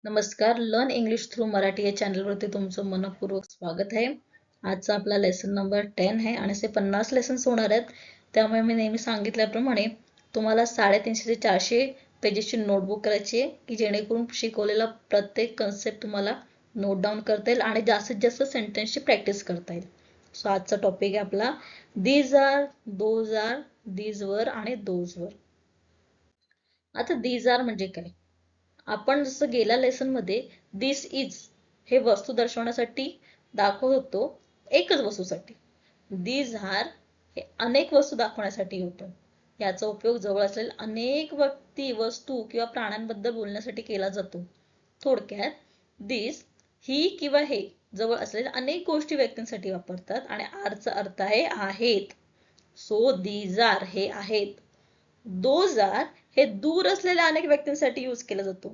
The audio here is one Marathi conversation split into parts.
नमस्कार. लर्न इंग्लिश थ्रू मराठी या चॅनलवरती तुमचं मनपूर्वक स्वागत आहे. आजचा आपला लेसन नंबर 10 आहे आणि असे 50 लेसन्स होणार आहेत. त्यामुळे मी नेहमी सांगितल्याप्रमाणे तुम्हाला 350 ते 400 पेजेसची नोटबुक करायची आहे की जेणेकरून शिकवलेला प्रत्येक कन्सेप्ट तुम्हाला नोट डाऊन करता येईल आणि जास्तीत जास्त सेंटेन्सची प्रॅक्टिस करता येईल. सो आजचा टॉपिक आहे आपला these are, those are, these were आणि दोज वर. आता दीज आर म्हणजे काय? आपण जसं गेल्या लेसन मध्ये दिस इज हे वस्तू दर्शवण्यासाठी दाखवत होतो एकच वस्तूसाठी. दीज आर हे अनेक वस्तू दाखवण्यासाठी होतं. याचा उपयोग जवळ असलेल्या अनेक व्यक्ती, वस्तू किंवा प्राण्यांबद्दल बोलण्यासाठी केला जातो. थोडक्यात दिस ही किंवा हे जवळ असलेल्या अनेक गोष्टी व्यक्तींसाठी वापरतात आणि आरचा अर्थ आहे आहेत. सो दीज आर हे आहेत. दोज आर हे दूर असलेल्या अनेक व्यक्तींसाठी यूज केला जातो.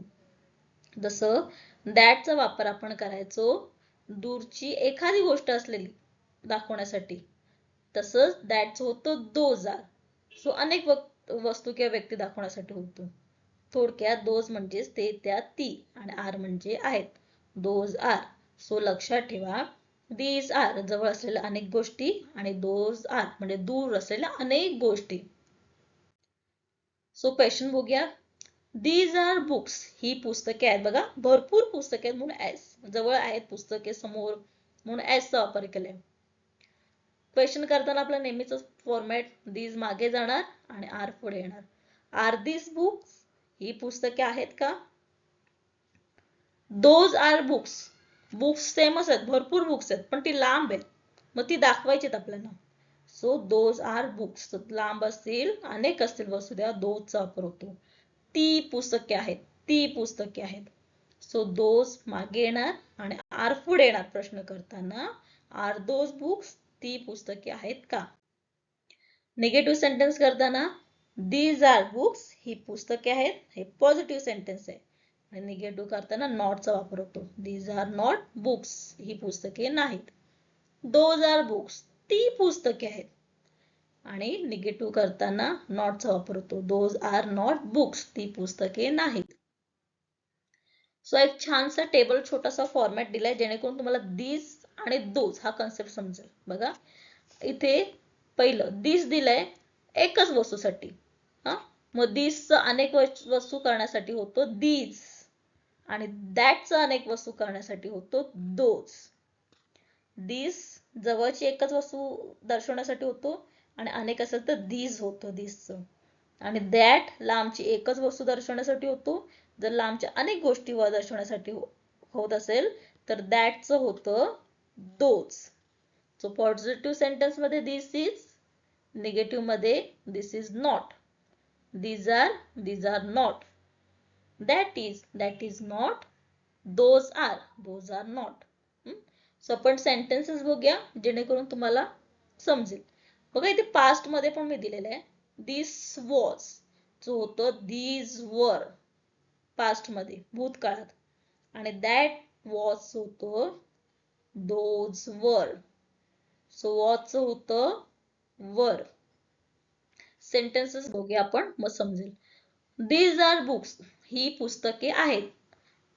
जसं दॅटचा वापर आपण करायचो दूरची एखादी गोष्ट असलेली दाखवण्यासाठी. तसंच दॅटचं होतं दोज आर. सो अनेक वस्तू किंवा व्यक्ती दाखवण्यासाठी होतो. थोडक्यात दोज म्हणजेच ते, त्या, ती आणि आर म्हणजे आहेत. Those R. सो लक्षात ठेवा दीज आर जवळ असलेल्या अनेक गोष्टी आणि दोज आर म्हणजे दूर असलेल्या अनेक गोष्टी. सो क्वेश्चन बघूया. दीज आर बुक्स ही पुस्तके आहेत. बघा भरपूर पुस्तके आहेत म्हणून एस जवळ आहेत पुस्तके समोर म्हणून एस चा वापर केलाय. क्वेश्चन करताना आपला नेहमीच फॉर्मॅट दीज मागे जाणार आणि आर पुढे येणार. आर दीज बुक्स ही पुस्तके आहेत का? Those are books. बुक्स सेमच आहेत, भरपूर बुक्स आहेत पण ती लांब आहेत मग ती दाखवायची आपल्याला. So those are books. लांब असतील अनेक असतील वस्तू तेव्हा दोजचा वापर होतो. ती पुस्तके आहेत, ती पुस्तके आहेत. सो दोज मागे येणार आणि आर पुढे येणार प्रश्न करताना. आर दोज बुक्स ती पुस्तके आहेत का? निगेटिव्ह सेंटेन्स करताना दीज आर बुक्स ही पुस्तके आहेत हे पॉझिटिव्ह सेंटेन्स आहे आणि निगेटिव्ह करताना नॉटचा वापर होतो. दीज आर नॉट बुक्स ही पुस्तके नाहीत. दोज आर बुक्स ती पुस्तके आहेत आणि निगेटिव्ह करताना नॉटचा वापर होतो. दोज आर नॉट बुक्स ती पुस्तके नाहीत. सो एक छानसा टेबल छोटासा फॉर्मॅट दिलाय जेणेकरून तुम्हाला दिस आणि दोज हा कन्सेप्ट समजेल. बघा इथे पहिलं दिस दिलंय एकच वस्तूसाठी. मग दिसचं अनेक वस्तू करण्यासाठी होतो दीज आणि दॅटचं अनेक वस्तू करण्यासाठी होतो दोज. दिस जवळची एकच वस्तू दर्शवण्यासाठी होतो आणि अनेक असेल तर दीज होतो दिसचं. आणि दॅट लांबची एकच वस्तू दर्शवण्यासाठी होतो. जर लांबच्या अनेक गोष्टी दर्शवण्यासाठी होत असेल तर दॅटचं होतं दोज. सो पॉझिटिव्ह सेंटेन्स मध्ये दिस इज, निगेटिव्ह मध्ये this is not. these are not. that is not. those are not. So आपण सेंटेन्सेस बघूया जेणेकरून तुम्हाला समजेल. बघा इथे पास्ट मध्ये पण मी दिलेलं आहे. दिस वॉज जो होतं दीज वर पास्ट मध्ये भूतकाळात आणि दॅट वॉज होतं दोज वर. सो वॉज होतं वर. सेंटेन्सेस बघूया आपण मग समजेल. दीज आर बुक्स ही पुस्तके आहेत.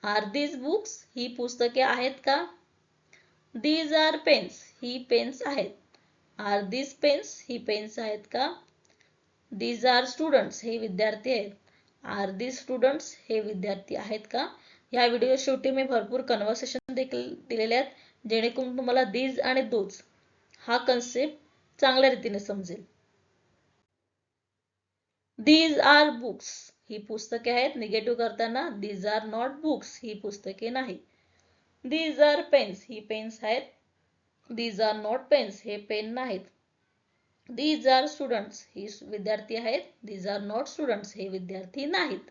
आर दीज बुक्स ही पुस्तके आहेत का? दीज आर पेन्स ही पेन्स आहेत. आर दीज पेन्स ही पेन्स आहेत का? दीज आर स्टुडंट्स हे विद्यार्थी आहेत. आर दीज स्टुडंट्स हे विद्यार्थी आहेत का? या व्हिडिओ शेवटी मी भरपूर कन्व्हर्सेशन देखील दिलेले आहेत जेणेकरून तुम्हाला दीज आणि दोज हा कन्सेप्ट चांगल्या रीतीने समजेल. दीज आर बुक्स ही पुस्तके आहेत. निगेटिव्ह करताना दीज आर नॉट बुक्स ही पुस्तके नाही. दीज आर पेन्स ही पेन्स आहेत. दीज आर नॉट पेन्स हे पेन नाहीत. दीज आर स्टुडंट्स ही विद्यार्थी आहेत. दीज आर नॉट स्टुडंट्स हे विद्यार्थी नाहीत.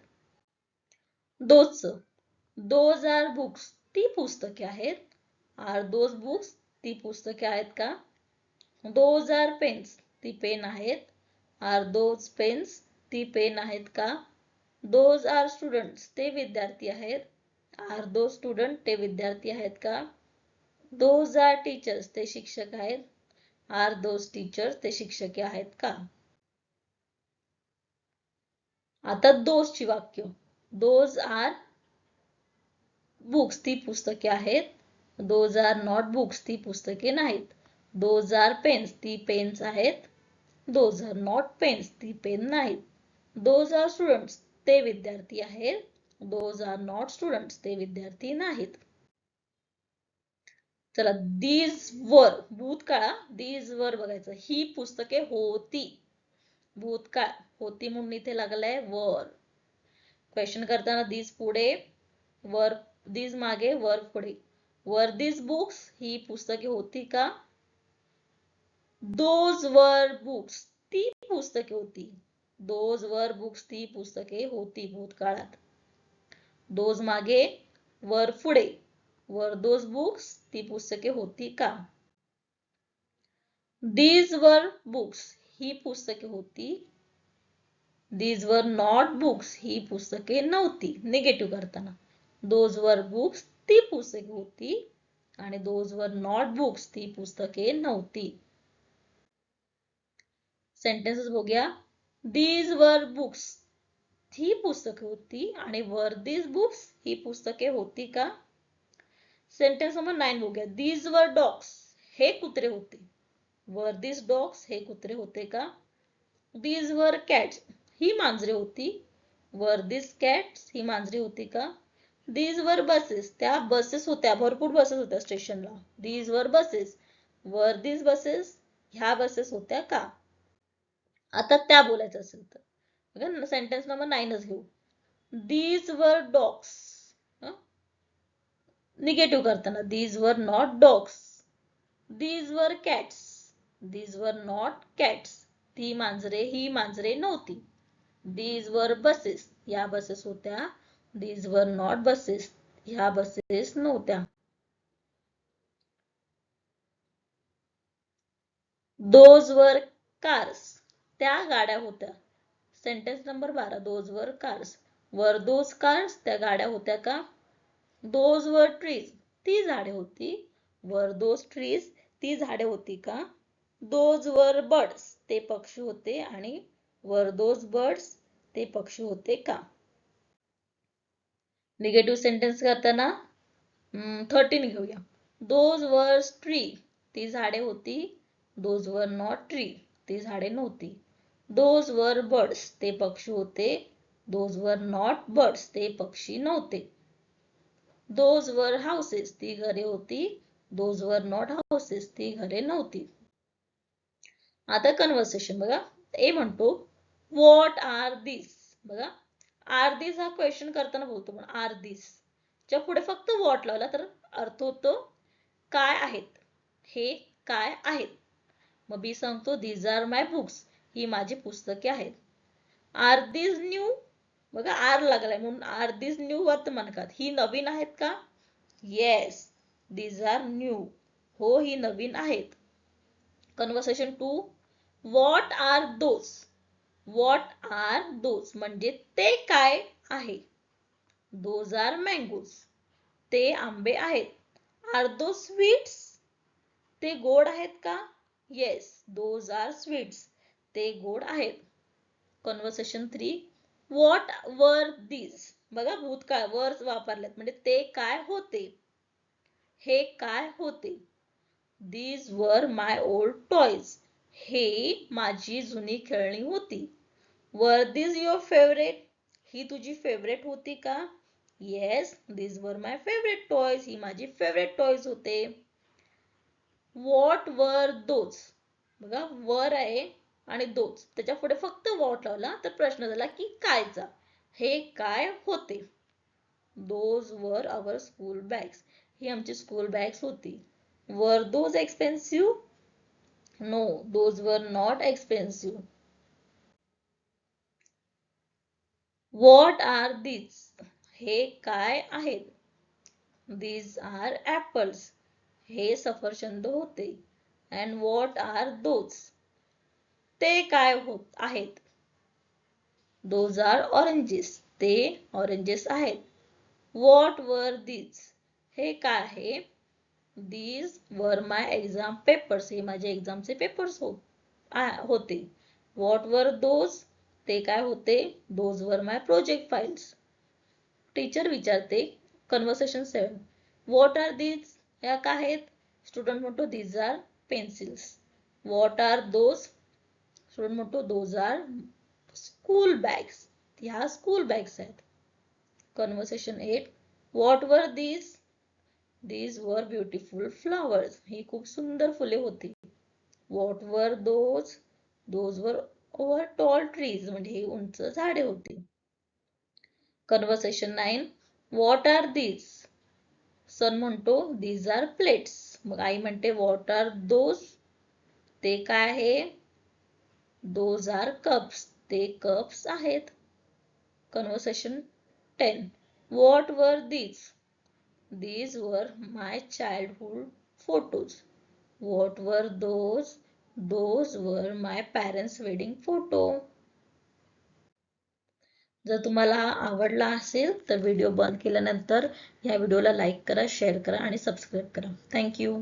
दोजचं दोज आर बुक्स ती पुस्तके आहेत. आर दोज बुक्स ती पुस्तके आहेत का? दोज आर पेन्स ती पेन आहेत. आर दोज पेन्स ती पेन आहेत का? दोज आर स्टुडंट्स ते विद्यार्थी आहेत. आर दोज स्टुडंट ते विद्यार्थी आहेत का? दोज आर टीचर्स ते शिक्षक आहेत. आर दोज टीचर्स ते शिक्षके आहेत का? आता दोजची वाक्य. दोज आर बुक्स ती पुस्तके आहेत. दोज आर नॉट बुक्स ती पुस्तके नाहीत. दोज आर पेन्स ती पेन्स आहेत. दोज आर नॉट पेन्स ती पेन नाहीत. दोज आर स्टुडंट्स ते विद्यार्थी आहेत. दोज आर नॉट स्टुडंट्स ते विद्यार्थी नाहीत. चला, दीज वर भूतकाळ, दीज वर बघायचं. ही पुस्तके होती. भूतकाळ होती म्हणून इथे लागलाय वर. क्वेश्चन करताना दीज पुढे, वर दीज मागे, वर पुढे. वर दीज बुक्स ही पुस्तके होती का? दोज वर बुक्स ती पुस्तके होती. दोज वर बुक्स ती पुस्तके होती भूतकाळात. दोज मागे, वर पुढे. वर दोज बुक्स ती पुस्तके होती का? दीज वर बुक्स ही पुस्तके होती. दीज वर नॉट बुक्स ही पुस्तके नव्हती. निगेटिव्ह करताना दोज वर बुक्स ती पुस्तके होती आणि दोज वर नॉट बुक्स ती पुस्तके नव्हती. सेंटेन्सेस बघूया. दीज वर बुक्स ही पुस्तके होती आणि वर दीज बुक्स ही पुस्तके होती का? सेंटेन्स नंबर 9 बघूया. दीज वर डॉग्स हे कुत्रे होते. वर दीज डॉग्स हे कुत्रे होते का? दीज वर कॅट्स ही मांजरे होती. वर दीज कॅट्स ही मांजरे होती का? दीज वर बसेस त्या बसेस होत्या. भरपूर बसेस होत्या स्टेशनला. These were buses. Were these buses ह्या बसेस होत्या का? आता त्या बोलायचं असेल तर बघा, सेंटेन्स नंबर 9च घेऊ. दीज वर डॉग्स, निगेटिव्ह करताना these were not dogs. These were cats. These were not cats ती मांजरे ही मांजरे नव्हती. दीज वर बसेस या बसेस होत्या. दीज वर नॉट बसेस ह्या बसेस नव्हत्या. दोज वर कार्स त्या गाड्या होत्या. Sentence number 12. Those were cars. वर दोज कार्स त्या गाड्या होत्या का? दोज वर ट्रीज ती झाडे होती. वर दोज ट्रीज ती झाडे होती का? दोज वर बर्ड्स ते पक्षी होते आणि वर दोज बर्ड्स ते पक्षी होते का? निगेटिव्ह सेंटेन्स करताना 13 घेऊया. दोज वर ट्री ती झाडे होती. दोज वर नॉट ट्री ती झाडे नव्हती. दोज वर बर्ड्स ते पक्षी होते. दोज वर नॉट बर्ड्स ते पक्षी नव्हते. दोज वर हाऊसेस ती घरे होती. दोज वर नॉट हाऊसेस ती घरे नव्हती. आता कन्व्हर्सेशन बघा. ए म्हणतो व्हॉट आर दिस. बघा, आर दिस हा क्वेश्चन करताना बोलतो पण आर दिस च्या पुढे फक्त व्हॉट लावला तर अर्थ होतो काय आहेत. हे काय आहेत. मग बी सांगतो दीज आर माय बुक्स ही माझी पुस्तके आहेत. आर दिस न्यू. बघा, आर लागलाय म्हणून आर दिस न्यू वर्तमानकाळ ही नवीन आहेत का? Yes, these are new. हो, ही नवीन आहेत. Conversation 2. What are those. What are those म्हणजे ते काय आहे. दोज आर मँगोज ते आंबे आहेत. आर दोज स्वीट्स ते गोड आहेत का? येस, दोज आर स्वीट्स ते गोड आहेत. कन्व्हर्सेशन 3. What were these. बघा, भूतकाळ वर वापरलेत म्हणजे ते काय होते. हे काय होते. These were my old toys हे माझी जुनी खेळणी होती. वर दीज युअर फेवरेट ही तुझी फेवरेट होती का? Yes, these were my favourite toys ही माझी फेवरेट टॉयज होते. What were those. बघा, वर आहे आणि दोज त्याच्या पुढे फक्त व्हॉट लावला तर प्रश्न झाला की कायचा. हे काय होते. दोज वर आवर स्कूल बॅग्स ही आमची स्कूल बॅग्स होती. Were those expensive. No, those were not expensive. What are these हे काय आहेत. दीज आर ऍपल्स हे सफरचंद होते. अँड व्हॉट आर दोज ते काय होत आहेत. दोज आर ऑरेंजेस ते ऑरेंजेस आहेत. व्हॉट वर दीज हे काय आहे. These were my exam papers हे माझे एक्झामचे पेपर्स होते. व्हॉट वर दोज ते काय होते. Those were my project files. Teacher विचारते कन्व्हर्सेशन 7. What are these? ह्या काय आहेत? स्टुडंट म्हणतो these are pencils. What are those? Student म्हणतो दोज आर स्कूल बॅग्स. ह्या स्कूल बॅग्स आहेत. Conversation 8. What were these? These were beautiful flowers. ही खूप सुंदर फुले होती. What were those? Those were over tall trees. म्हणजे ही उंच झाडे होती. Conversation 9. What are these? Son म्हणतो दीज आर प्लेट्स. मग आई म्हणते व्हॉट आर दोज? ते काय आहे? Those are cups. ते कप्स आहेत. Conversation 10. What were these? These were my childhood photos. What were those? Those were my parents wedding photo. जर तुम्हाला आवडला असेल तर व्हिडिओ बंद केल्यानंतर या व्हिडिओला लाईक करा, शेअर करा आणि सबस्क्राईब करा. थँक्यू.